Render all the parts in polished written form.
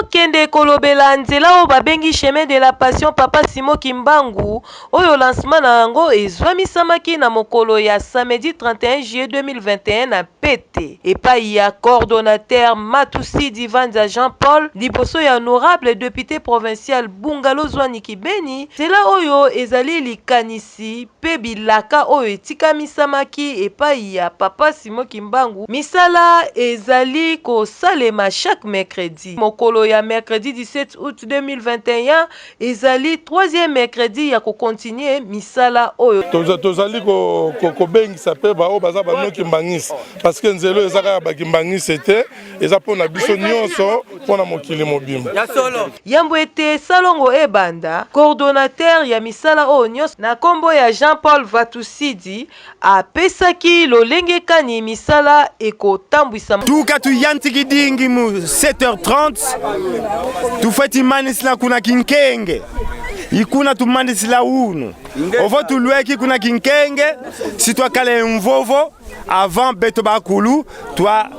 Kende kolobela nzela o babengi chemin de la passion Papa Simon Kimbangu oyo lancement na yango ezwamisamaki na mokolo ya samedi 31 juillet 2021 na Pete epai ya coordonnateur Matusi Divanza Jean-Paul liboso ya honorable député provincial Bungalo Zwani Kibeni nzela oyo ezali likanisi pe bilaka oyo etikamisamaki epai ya Papa Simon Kimbangu misala ezali kosalema chaque mercredi mokolo ya mercredi 17 août 2021 ezali troisième mercredi ya continuer misala oyo tozali kobengisa pe bao baza bano kimbangisi parce que nzelo ezaka ba kimbangisi te eza pona biso nyonso pona mokili mobimba ya solo yambo ete salongo ebanda coordonnateur ya misala oyo nyonso na kombo ya Jean-Paul Vatusidi apesaki lolenge kani misala ekotambwisa tuka tuyantiki dingi mu 7h30 tufeti manisila kuna kinkenge ikuna tumanisila unu ovo tulweki kuna kinkenge si twakale mvovo avant beto bakulu twa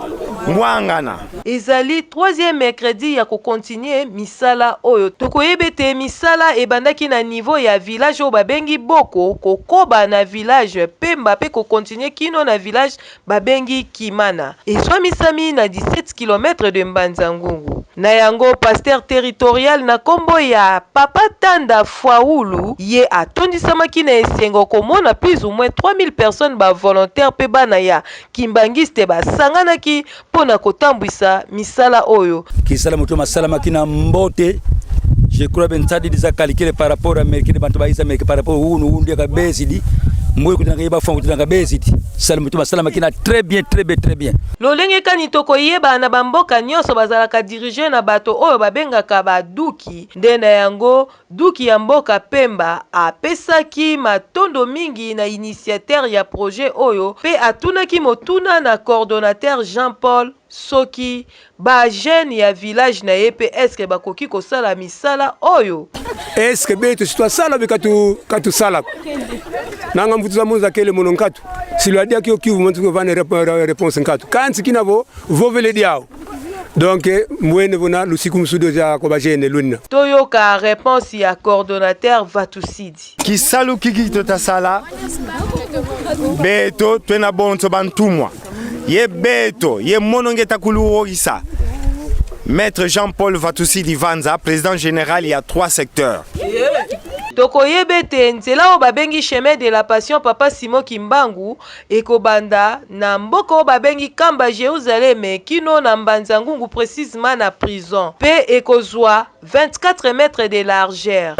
mwangana ezali troisième mercredi ya continuer misala oyo tokoyebete misala ebandaki na niveau ya village oyo babengi Boko kokoba na village Pemba pe continuer kino na village babengi Kimana ezwamisami na 17 km de Mbanza-Ngungu na yango pasteur territorial na kombo ya Papa Tanda Fwaulu ye atondisamaki na esengo komona plus ou moins 3000 personnes ba volontaire pe bana ya kimbangiste basanganaki pona kotambwisa misala oyo kisala mutu masala makina mbote je crois ben tadi disa calculer par rapport à mercredi bantu baisa mercredi par rapport unu unde ka besidi moyo kutanga yeba fond kutanga besidi sala mutu masala makina très bien lolenge kani tokoyeba na bamboka nyonso bazalaka diriger na bato oyo babengaka baduki nde na yango duki ya mboka Pemba apesaki matondo mingi na initiateur ya projet oyo pe atunaki motuna na coordonnateur Jean-Paul soki ba jeune ya village na yepe eske bakoki kosala misala oyo eske beto sitwa sala bekatu sala nanga mvutu za munza kele mononkatu siladia kio kivu mtu vane réponse nkatu kanti kinavo vovele diao donc mwene vona lusiku msudo za ko ba jeune lunna toyoka réponse ya coordonnateur Vatusidi kisalu kiki totasala beto twena bonto bantumwa ye beto ye monongeta kuluogisa Maître Jean-Paul Vatusidi Divanza, président général, il y a 3 secteurs. tokoyebete nzela oyo babengi chemin de la passion Papa Simon Kimbangu ekobanda na mboka oyo babengi Kamba Jérusalem kino na Mbanza-Ngungu précisément na prison pe ekozwa 24 mètres de largeur